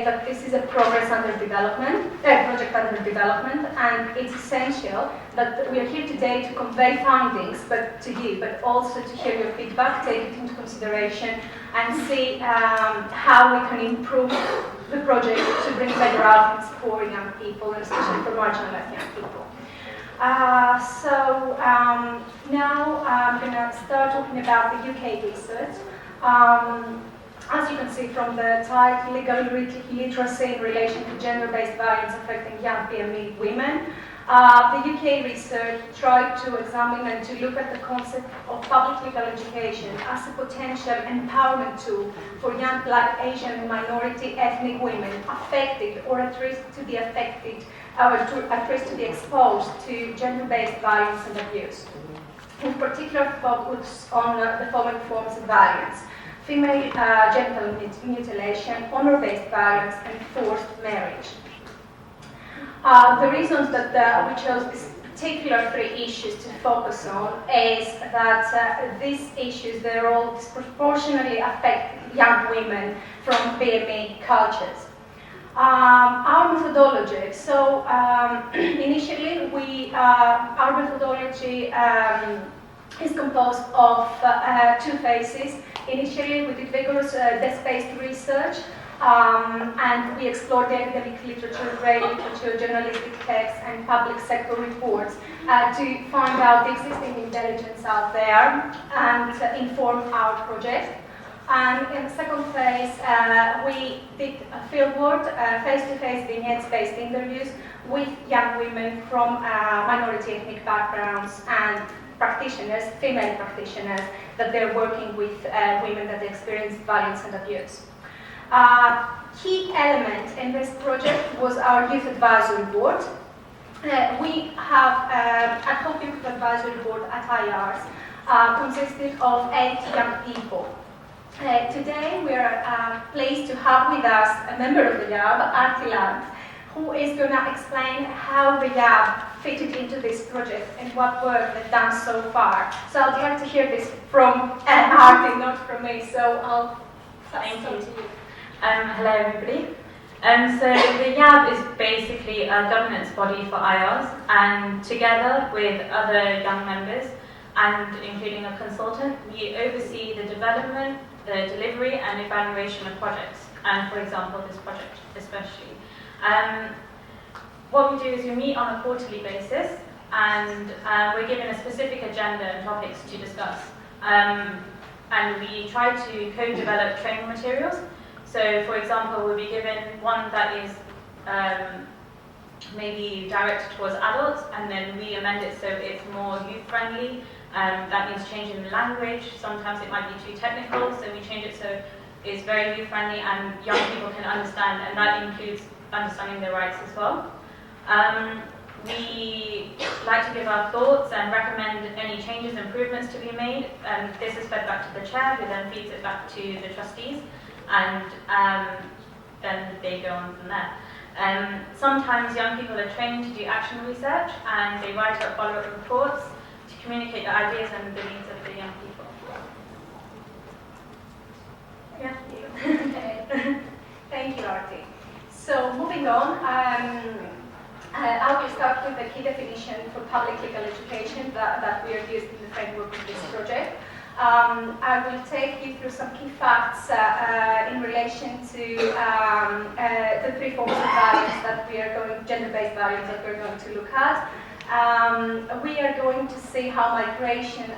that this is a project under development, and it's essential that we are here today to convey findings to you, but also to hear your feedback, take it into consideration, and see how we can improve the project to bring better outcomes for young people, and especially for marginalized young people. Now I'm going to start talking about the UK research. As you can see from the title, Legal Literacy in Relation to Gender-Based Violence Affecting Young PME Women, the UK research tried to examine and to look at the concept of public legal education as a potential empowerment tool for young Black, Asian, and minority ethnic women affected or at risk to be affected or at risk to be exposed to gender-based violence and abuse. With particular focus on the following forms of violence: female genital mutilation, honor-based violence, and forced marriage. The reasons that we chose these particular three issues to focus on is that these issues, they're all disproportionately affect young women from BME cultures. Our methodology. So initially, our methodology is composed of two phases. Initially, we did vigorous desk-based research, and we explored the academic literature, trade literature, journalistic texts, and public sector reports to find out the existing intelligence out there and inform our project. And in the second phase, we did a fieldwork, face-to-face vignettes-based interviews with young women from minority ethnic backgrounds and practitioners, female practitioners, that they're working with women that experience violence and abuse. Key element in this project was our youth advisory board. We have a whole youth advisory board at IARS, consisted of 8 young people. Today we are pleased to have with us a member of the YAB, Andriana, who is going to explain how the YAB fitted into this project and what work they've done so far. So I'd like to hear this from Arti, not from me, so I'll thank you. Hello everybody. So the YAB is basically a governance body for IARS, and together with other young members and including a consultant, we oversee the development, the delivery and evaluation of projects, and for example this project especially. What we do is we meet on a quarterly basis, and we're given a specific agenda and topics to discuss. And we try to co-develop training materials. So for example, we'll be given one that is maybe directed towards adults, and then we amend it so it's more youth-friendly. That means changing the language. Sometimes it might be too technical, so we change it so it's very youth-friendly and young people can understand, and that includes understanding their rights as well. We like to give our thoughts and recommend any changes, improvements to be made, and this is fed back to the chair, who then feeds it back to the trustees, and then they go on from there. Sometimes young people are trained to do action research, and they write up follow-up reports to communicate the ideas and the needs of the young people. Yeah. Thank you, Arti. So moving on, I will start with the key definition for public legal education that we are using in the framework of this project. I will take you through some key facts in relation to the three forms of violence that we are going, gender-based violence that we're going to look at. We are going to see how migration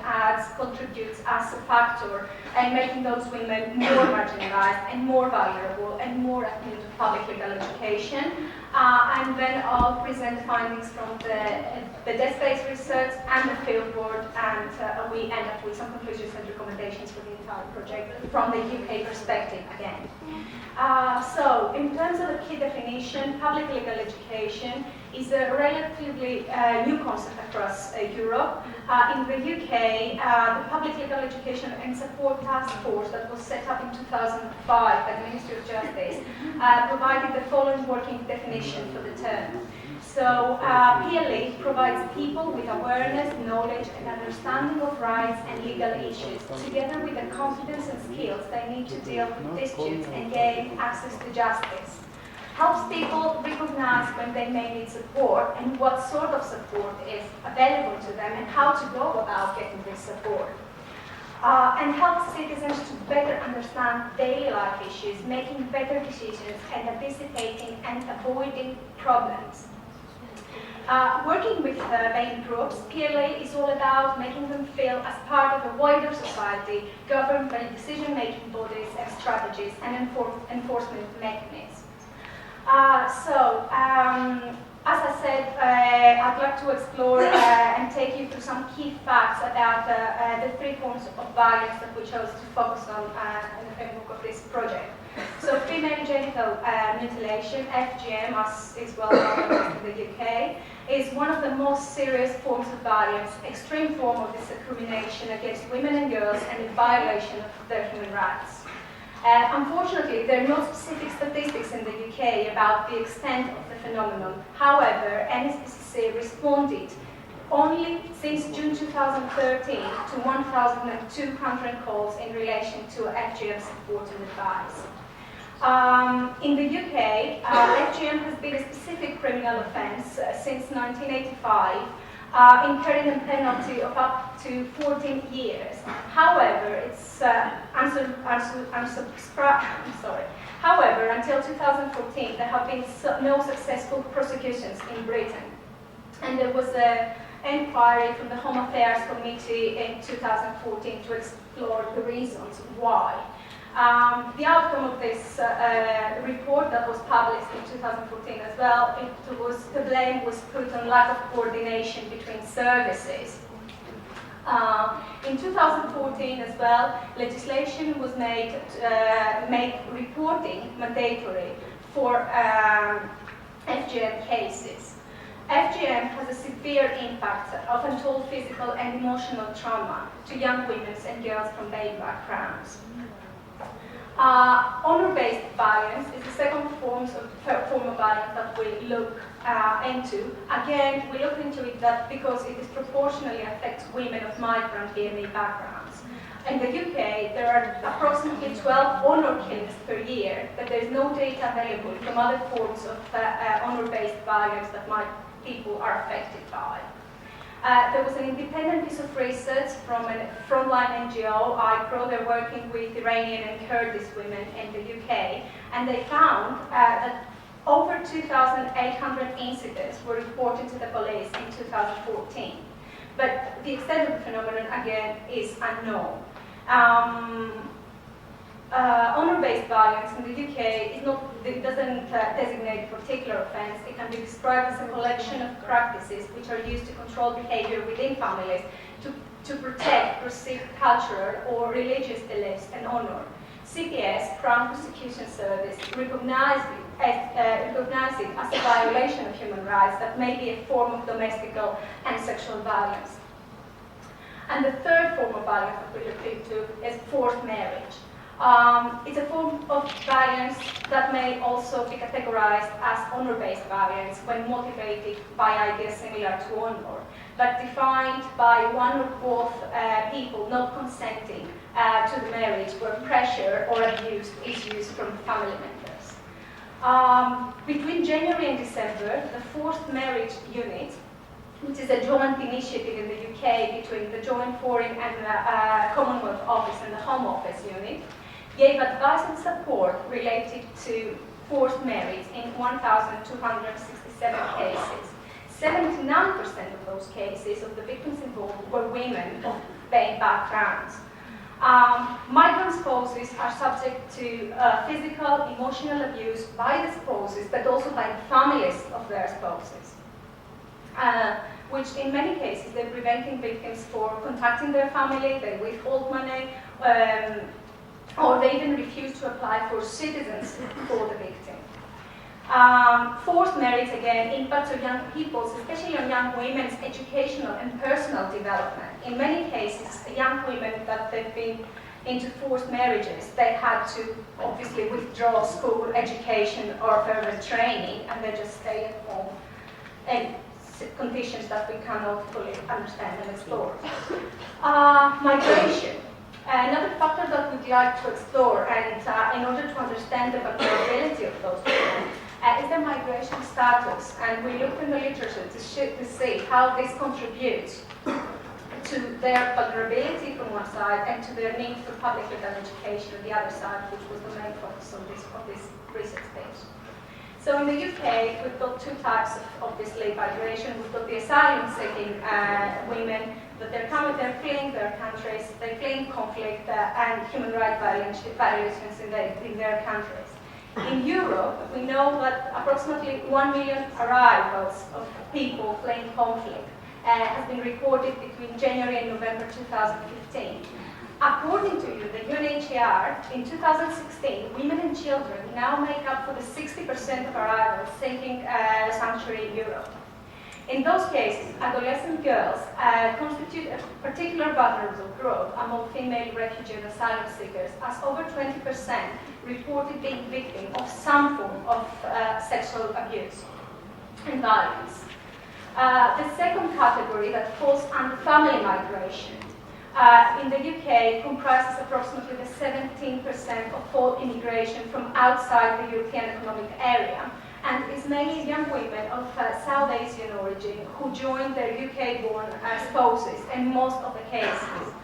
contributes as a factor in making those women more marginalized and more vulnerable and more attuned to public legal education. And then I'll present findings from the desk-based research and the fieldwork, and we end up with some conclusions and recommendations for the entire project from the UK perspective again. So, in terms of the key definition, public legal education is a relatively new concept across Europe. In the UK, the Public Legal Education and Support Task Force that was set up in 2005 by the Ministry of Justice provided the following working definition for the term. So, PLE provides people with awareness, knowledge, and understanding of rights and legal issues, together with the competence and skills they need to deal with disputes and gain access to justice. helps people recognize when they may need support and what sort of support is available to them and how to go about getting this support. And helps citizens to better understand daily life issues, making better decisions and anticipating and avoiding problems. Working with main groups, PLA is all about making them feel as part of a wider society governed by decision-making bodies and strategies and enforcement mechanisms. As I said, I'd like to explore and take you through some key facts about the three forms of violence that we chose to focus on in the framework of this project. So female genital mutilation, FGM, as is well known in the UK, is one of the most serious forms of violence, extreme form of discrimination against women and girls, and a violation of their human rights. Unfortunately, there are no specific statistics in the UK about the extent of the phenomenon. However, NSPCC responded only since June 2013 to 1,200 calls in relation to FGM support and advice. In the UK, FGM has been a specific criminal offence since 1985, incurring a penalty of up to 14 years. However, However, until 2014, there have been no successful prosecutions in Britain. And there was an inquiry from the Home Affairs Committee in 2014 to explore the reasons why. The outcome of this report that was published in 2014 as well, the blame was put on lack of coordination between services. In 2014 as well, legislation was made to make reporting mandatory for FGM cases. FGM has a severe impact of untold physical and emotional trauma to young women and girls from their backgrounds. Honor-based violence is the second form of violence that we look into. Again, we look into it because it disproportionately affects women of migrant DMA backgrounds. In the UK, there are approximately 12 honor killings per year, but there is no data available from other forms of honor-based violence that people are affected by. There was an independent piece of research from a frontline NGO, IPRO. They're working with Iranian and Kurdish women in the UK, and they found that over 2,800 incidents were reported to the police in 2014. But the extent of the phenomenon, again, is unknown. Honor-based violence in the UK doesn't designate a particular offence. It can be described as a collection of practices which are used to control behaviour within families to protect perceived cultural or religious beliefs and honour. CPS, Crown Prosecution Service, recognise it as a violation of human rights that may be a form of domestic and sexual violence. And the third form of violence that we look into is forced marriage. It's a form of violence that may also be categorized as honor-based violence when motivated by ideas similar to honor, but defined by one or both people not consenting to the marriage where pressure or abuse is used from family members. Between January and December, the Forced Marriage Unit, which is a joint initiative in the UK between the Joint Foreign and Commonwealth Office and the Home Office Unit, gave advice and support related to forced marriage in 1,267 cases. 79% of those cases of the victims involved were women of BAME backgrounds. Migrant spouses are subject to physical, emotional abuse by the spouses, but also by the families of their spouses, which in many cases they're preventing victims from contacting their family, they withhold money, or they even refuse to apply for citizens for the victim. Forced marriage, again, impacts on young people, especially on young women's educational and personal development. In many cases, young women that they've been into forced marriages, they had to obviously withdraw school education or further training, and they just stay at home in conditions that we cannot fully understand and explore. Migration. Another factor that we'd like to explore, and in order to understand the vulnerability of those people, their migration status, and we looked in the literature to see how this contributes to their vulnerability from one side and to their need for public legal education on the other side, which was the main focus of this research page. So in the UK, we've got two types of obviously migration. We've got the asylum-seeking women, but they're fleeing their countries, they're fleeing conflict and human rights violations in their countries. In Europe, we know that approximately 1 million arrivals of people fleeing conflict has been recorded between January and November 2015. According to the UNHCR, in 2016, women and children now make up for the 60% of arrivals seeking sanctuary in Europe. In those cases, adolescent girls constitute a particular vulnerable group among female refugee and asylum seekers, as over 20% reported being victim of some form of sexual abuse and violence. The second category that falls under family migration in the UK comprises approximately the 17% of all immigration from outside the European Economic Area, and is mainly young women of South Asian origin who join their UK-born spouses in most of the cases.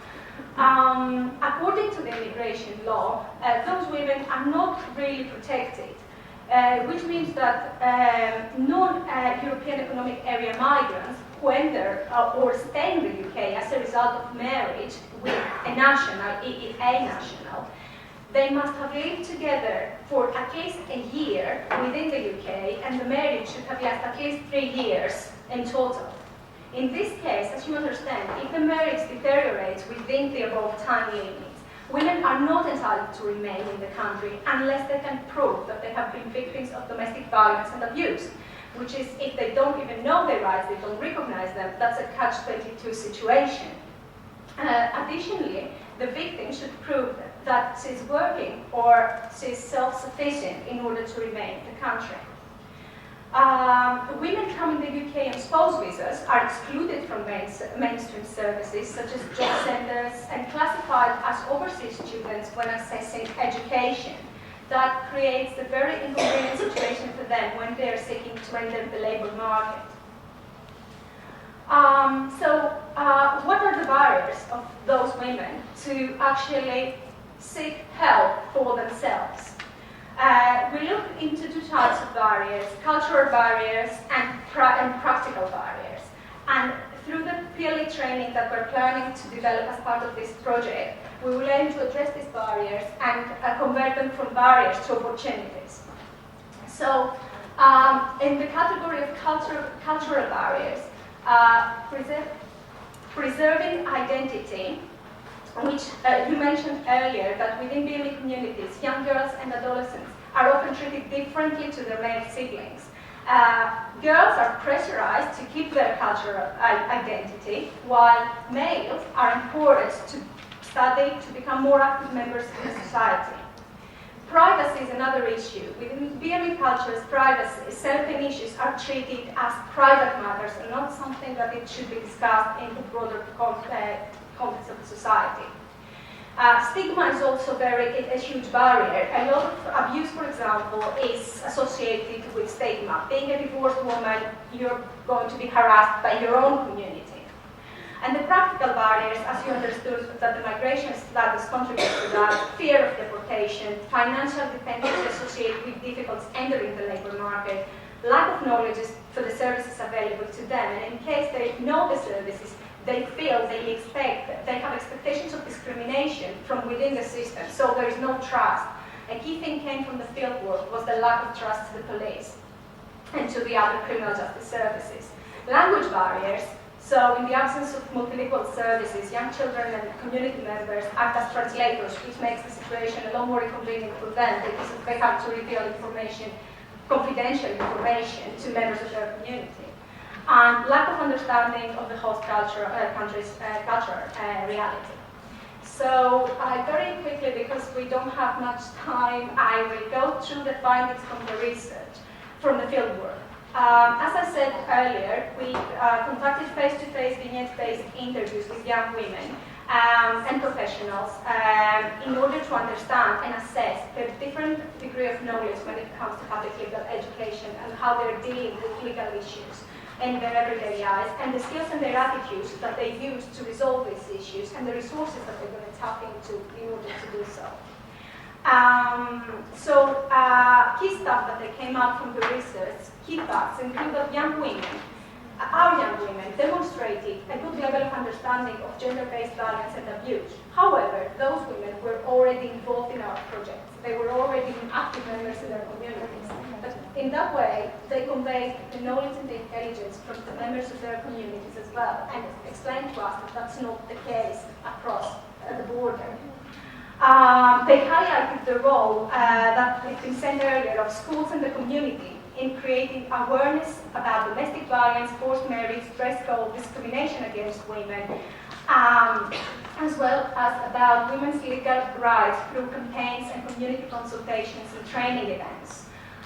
According to the immigration law, those women are not really protected, which means that non-European Economic Area migrants who enter or stay in the UK as a result of marriage with a national, EEA national, they must have lived together for at least a year within the UK, and the marriage should have lasted at least 3 years in total. In this case, as you understand, if the marriage deteriorates within the above time limits, women are not entitled to remain in the country unless they can prove that they have been victims of domestic violence and abuse, which is, if they don't even know their rights, they don't recognize them, that's a catch-22 situation. Additionally, the victim should prove that she's working or she's self-sufficient in order to remain in the country. Women coming to the UK on spouse visas are excluded from mainstream services such as job centres and classified as overseas students when assessing education. That creates a very inconvenient situation for them when they're seeking to enter the labour market. What are the barriers of those women to actually seek help for themselves? We look into two types of barriers, cultural barriers and practical barriers. And through the PLE training that we're planning to develop as part of this project, we will aim to address these barriers and convert them from barriers to opportunities. So, in the category of cultural barriers, preserving identity, which you mentioned earlier, that within BME communities, young girls and adolescents are often treated differently to their male siblings. Girls are pressurized to keep their cultural identity, while males are encouraged to study to become more active members in society. Privacy is another issue. Within BME cultures, privacy, certain issues are treated as private matters and not something that it should be discussed in the broader context of the society. Stigma is also a huge barrier. A lot of abuse, for example, is associated with stigma. Being a divorced woman, you're going to be harassed by your own community. And the practical barriers, as you understood, that the migration status contributes to that, fear of deportation, financial dependency associated with difficulties entering the labour market, lack of knowledge for the services available to them, and in case they know the services, they have expectations of discrimination from within the system, so there is no trust. A key thing came from the fieldwork was the lack of trust to the police and to the other criminal justice services. Language barriers, so in the absence of multilingual services, young children and community members act as translators, which makes the situation a lot more inconvenient for them because they have to reveal information, confidential information, to members of their community. And lack of understanding of the host country's cultural reality. So very quickly, because we don't have much time, I will go through the findings from the research, from the fieldwork. As I said earlier, we conducted face-to-face vignette-based interviews with young women and professionals in order to understand and assess their different degree of knowledge when it comes to public legal education and how they're dealing with legal issues in their everyday lives, and the skills and their attitudes that they use to resolve these issues, and the resources that they're going to tap into in order to do so. Key stuff that they came out from the research, key facts, include that young women, our young women, demonstrated a good level of understanding of gender-based violence and abuse. However, those women were already involved in our projects. They were already active members in their communities. But in that way, they conveyed the knowledge and the intelligence from the members of their communities as well, and explained to us that that's not the case across the border. They highlighted the role that has been said earlier of schools and the community in creating awareness about domestic violence, forced marriage, dress code, discrimination against women, as well as about women's legal rights through campaigns and community consultations and training events.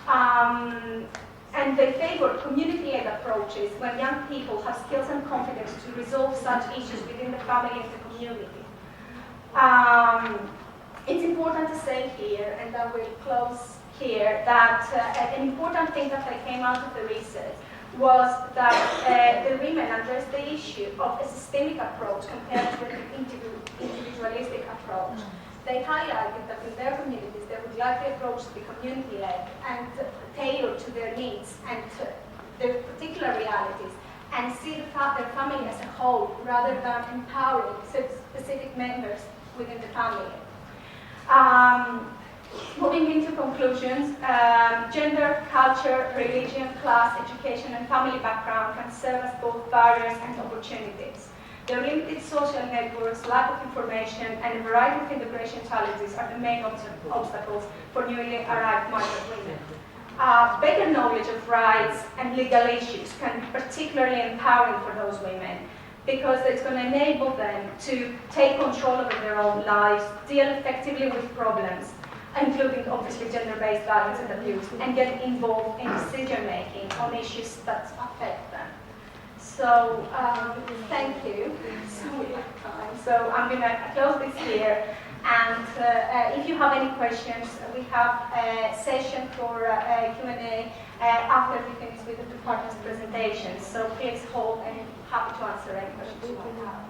And they favored community-led approaches when young people have skills and confidence to resolve such issues within the family and the community. It's important to say here, and I will close here, that an important thing that came out of the research was that the women addressed the issue of a systemic approach compared to an individualistic approach. They highlighted that in their communities they would like the approach to be community-led and tailored to their needs and to their particular realities, and see their family as a whole rather than empowering specific members within the family. Moving into conclusions, gender, culture, religion, class, education, and family background can serve as both barriers and opportunities. Their limited social networks, lack of information, and a variety of integration challenges are the main obstacles for newly arrived migrant women. Better knowledge of rights and legal issues can be particularly empowering for those women, because it's going to enable them to take control over their own lives, deal effectively with problems, including obviously gender-based violence and abuse, and get involved in decision-making on issues that affect them. So, thank you. So we have time. So I'm going to close this here, and if you have any questions, we have a session for Q&A after we finish with the department's presentation. So please hold, and happy to answer any questions you might have.